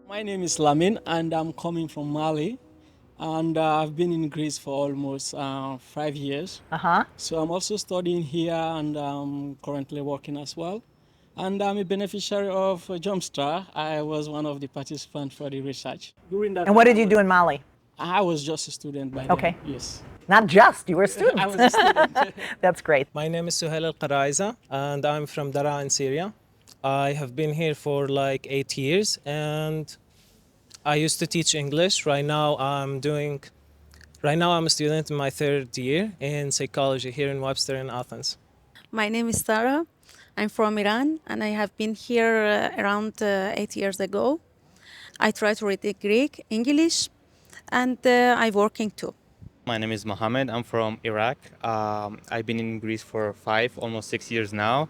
My name is Lamin, and I'm coming from Mali. And I've been in Greece for almost 5 years. Uh-huh. So I'm also studying here, and I'm currently working as well. And I'm a beneficiary of Jumpstart. I was one of the participants for the research. During that And what time, did you do in Mali? I was just a student by then. Okay. Yes, Not just, you were a I student. was a student. That's great. My name is Suhail Al Qaraiza, and I'm from Daraa in Syria. I have been here for like 8 years, and I used to teach English. Right now I'm a student in my third year in psychology here in Webster in Athens. My name is Sarah. I'm from Iran and I have been here around 8 years ago. I try to read Greek, English, and I'm working too. My name is Mohammed. I'm from Iraq. I've been in Greece for almost 6 years now.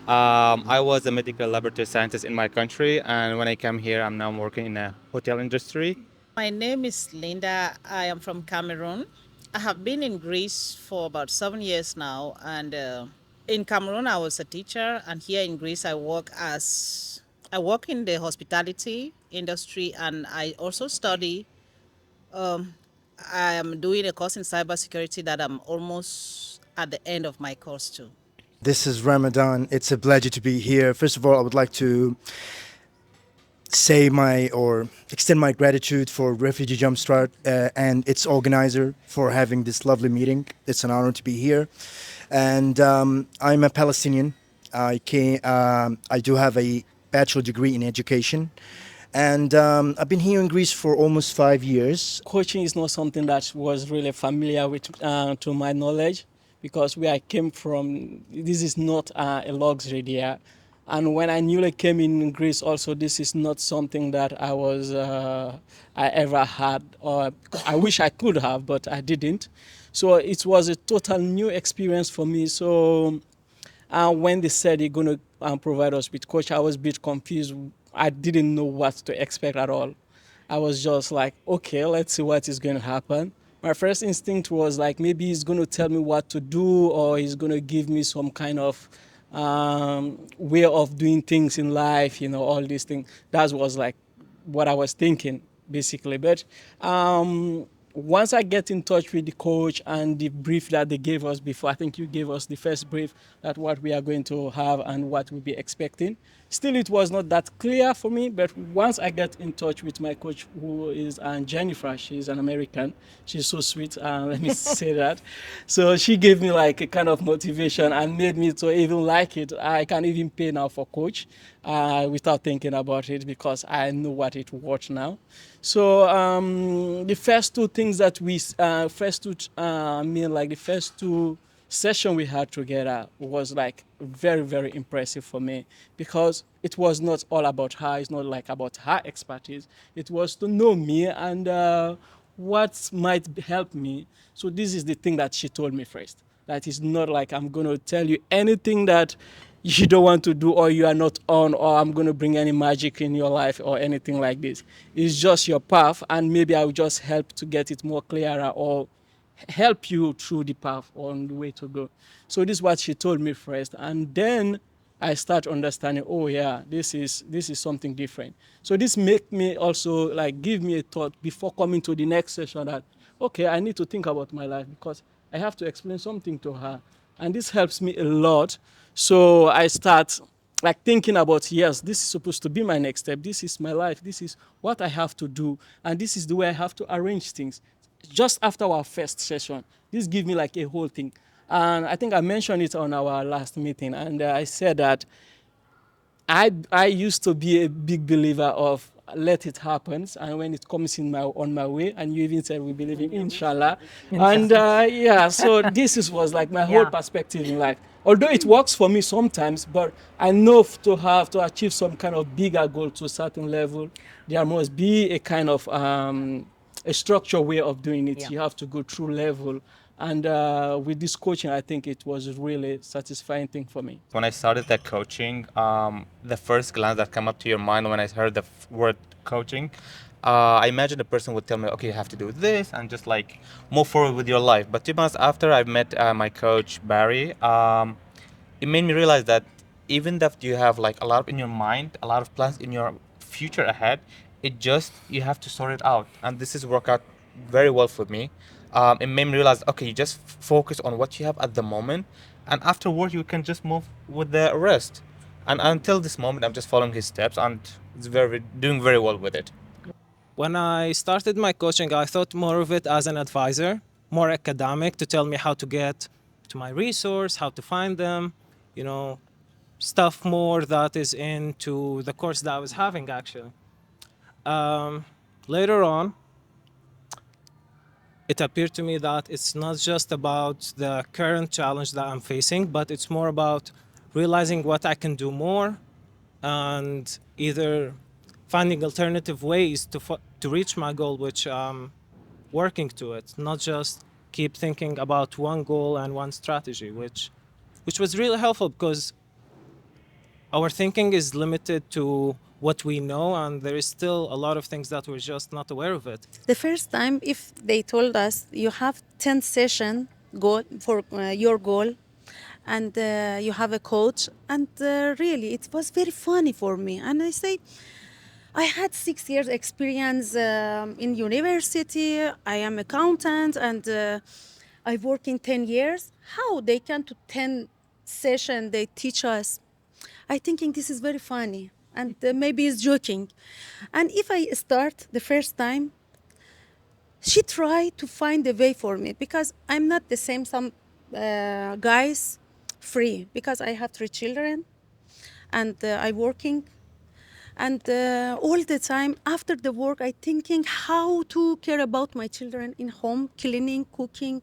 I was a medical laboratory scientist in my country, and when I came here, I'm now working in a hotel industry. My name is Linda. I am from Cameroon. I have been in Greece for about 7 years now, and in Cameroon I was a teacher, and here in Greece I work in the hospitality industry, and I also study. Um, I am doing a course in cybersecurity that I'm almost at the end of my course too. This is Ramadan. It's a pleasure to be here. First of all, I would like to say my or extend my gratitude for Refugee Jumpstart and its organizer for having this lovely meeting. It's an honor to be here, and I'm a Palestinian. I do have a bachelor degree in education, and I've been here in Greece for almost 5 years. Coaching is not something that was really familiar with to my knowledge, because where I came from, this is not a luxury there. And when I newly came in Greece, also this is not something that I ever had, or I wish I could have, but I didn't. So it was a total new experience for me. So when they said they're going to provide us with coach, I was a bit confused. I didn't know what to expect at all. I was just like, okay, let's see what is going to happen. My first instinct was like, maybe he's going to tell me what to do, or he's going to give me some kind of way of doing things in life, all these things. That was like what I was thinking, basically. But once I get in touch with the coach and the brief that they gave us before, I think you gave us the first brief, that what we are going to have and what we'll be expecting. Still, it was not that clear for me, but once I get in touch with my coach, who is Jennifer, she's an American. She's so sweet, let me say that. So she gave me like a kind of motivation and made me to even like it. I can even pay now for coach without thinking about it, because I know what it worth now. So the first two things that the first two session we had together was like very, very impressive for me, because it was not all about her. It's not like about her expertise. It was to know me and what might help me. So this is the thing that she told me first. That is not like I'm going to tell you anything that you don't want to do, or you are not on, or I'm going to bring any magic in your life or anything like this. It's just your path, and maybe I will just help to get it more clearer, or help you through the path on the way to go. So this is what she told me first, and then I start understanding. Oh yeah, this is something different. So this make me also like give me a thought before coming to the next session, that okay, I need to think about my life, because I have to explain something to her, and this helps me a lot. So I start like thinking about, yes, this is supposed to be my next step. This is my life. This is what I have to do, and this is the way I have to arrange things. Just after our first session, this gave me like a whole thing. And I think I mentioned it on our last meeting, and I said that I used to be a big believer of let it happen, and when it comes in my on my way, and you even said we believe in inshallah. And yeah, so was like my whole Yeah. perspective in life. Although it works for me sometimes, but I know to have to achieve some kind of bigger goal to a certain level, there must be a kind of a structured way of doing it. Yeah. You have to go through level. And with this coaching, I think it was a really satisfying thing for me. When I started that coaching, the first glance that came up to your mind when I heard the word coaching, I imagine the person would tell me, okay, you have to do this and just like move forward with your life. But 2 months after I met my coach, Barry, it made me realize that even if you have like a lot in your mind, a lot of plans in your future ahead, It just, you have to sort it out. And this has worked out very well for me. It made me realize, okay, you just focus on what you have at the moment, and afterward you can just move with the rest. And until this moment, I'm just following his steps, and it's doing very well with it. When I started my coaching, I thought more of it as an advisor, more academic, to tell me how to get to my resource, how to find them, you know, stuff more that is into the course that I was having actually. Later on, it appeared to me that it's not just about the current challenge that I'm facing, but it's more about realizing what I can do more and either finding alternative ways to reach my goal, which I'm working to it, not just keep thinking about one goal and one strategy, which was really helpful because our thinking is limited to what we know, and there is still a lot of things that we're just not aware of it. The first time, if they told us you have 10 session goal for your goal, and you have a coach, and really it was very funny for me. And I say, I had 6 years experience in university. I am accountant, and I work in 10 years. How they can to 10 session they teach us? I thinking this is very funny, and maybe it's joking. And if I start the first time, she tried to find a way for me because I'm not the same some guys free because I have 3 children and I working, and all the time after the work I thinking how to care about my children in home, cleaning, cooking,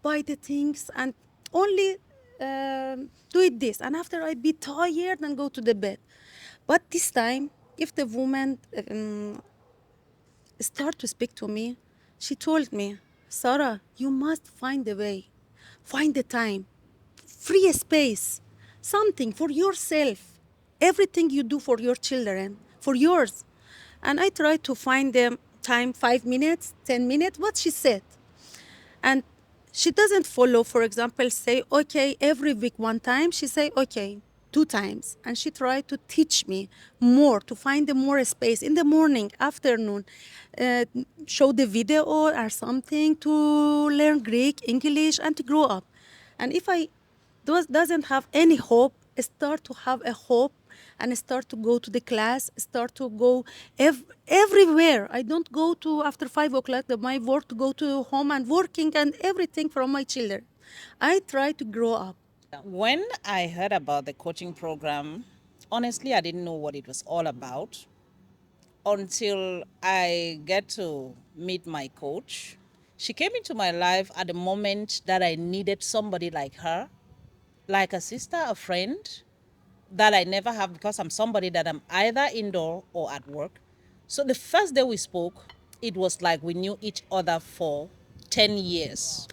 buy the things, and only do it this, and after I be tired and go to the bed. But this time if the woman start to speak to me, she told me, Sarah, you must find a way, find the time, free space, something for yourself, everything you do for your children, for yours. And I tried to find the time, 5 minutes, 10 minutes, what she said. And she doesn't follow, for example, say, okay, every week 1 time. She say, okay, 2 times. And she tried to teach me more, to find the more space in the morning, afternoon, show the video or something to learn Greek, English, and to grow up. And if I doesn't have any hope, start to have a hope and start to go to the class, start to go everywhere. I don't go to after 5 o'clock my work to go to home and working and everything from my children. I try to grow up. When I heard about the coaching program, honestly, I didn't know what it was all about until I get to meet my coach. She came into my life at the moment that I needed somebody like her, like a sister, a friend, that I never have because I'm somebody that I'm either indoor or at work. So the first day we spoke, it was like we knew each other for 10 years.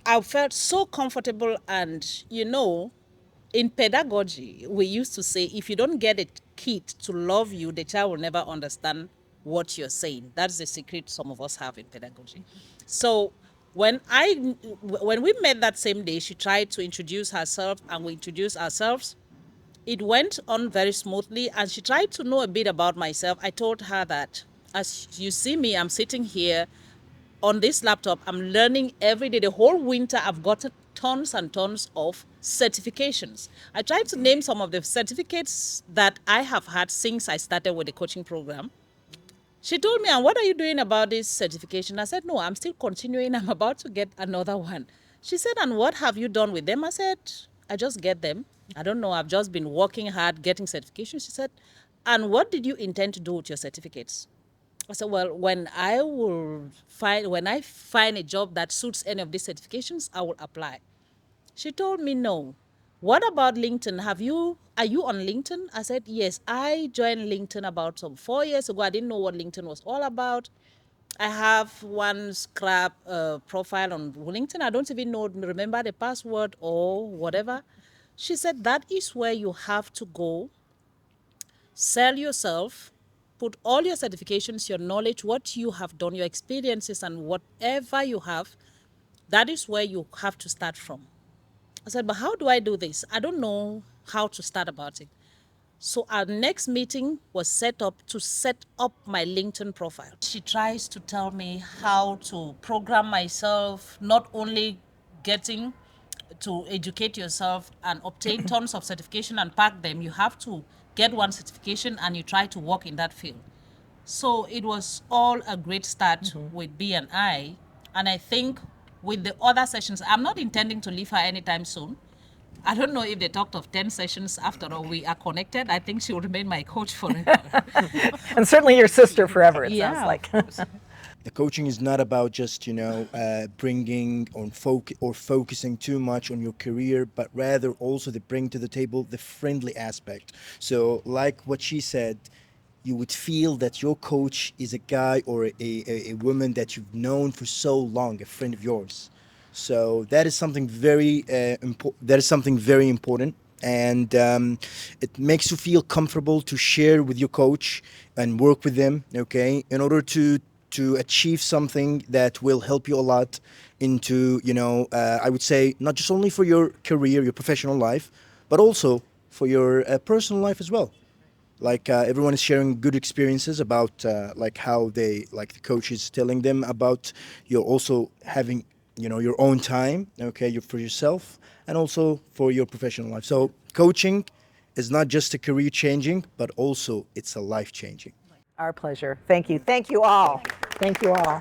I felt so comfortable, and in pedagogy, we used to say if you don't get a kid to love you, the child will never understand what you're saying. That's the secret some of us have in pedagogy. So when we met that same day, she tried to introduce herself and we introduced ourselves. It went on very smoothly, and she tried to know a bit about myself. I told her that as you see me, I'm sitting here on this laptop, I'm learning every day. The whole winter, I've got tons and tons of certifications. I tried to name some of the certificates that I have had since I started with the coaching program. She told me, and what are you doing about this certification? I said, no, I'm still continuing. I'm about to get another one. She said, and what have you done with them? I said, I just get them. I don't know. I've just been working hard, getting certifications. She said, and what did you intend to do with your certificates? I said, well, when I find a job that suits any of these certifications, I will apply. She told me, no. What about LinkedIn? Are you on LinkedIn? I said, yes, I joined LinkedIn about 4 years ago. I didn't know what LinkedIn was all about. I have one scrap profile on LinkedIn. I don't even remember the password or whatever. She said, that is where you have to go, sell yourself, put all your certifications, your knowledge, what you have done, your experiences, and whatever you have, that is where you have to start from. I said, but how do I do this? I don't know how to start about it. So our next meeting was set up to set up my LinkedIn profile. She tries to tell me how to program myself, not only getting to educate yourself and obtain tons of certification and pack them. You have to get one certification and you try to work in that field. So it was all a great start with B and I. And I think with the other sessions, I'm not intending to leave her anytime soon. I don't know if they talked of 10 sessions. After all, we are connected. I think she will remain my coach forever. And certainly your sister forever, it sounds Yeah. like. The coaching is not about just bringing on focusing too much on your career, but rather also to bring to the table the friendly aspect. So, like what she said, you would feel that your coach is a guy or a woman that you've known for so long, a friend of yours. So that is something very important, and it makes you feel comfortable to share with your coach and work with them. Okay, in order to achieve something that will help you a lot into I would say not just only for your career, your professional life, but also for your personal life as well. Like everyone is sharing good experiences about like how they like the coach is telling them about you're also having your own time, okay, for yourself and also for your professional life. So coaching is not just a career changing, but also it's a life changing. Our pleasure. Thank you. Thank you all. Thank you all.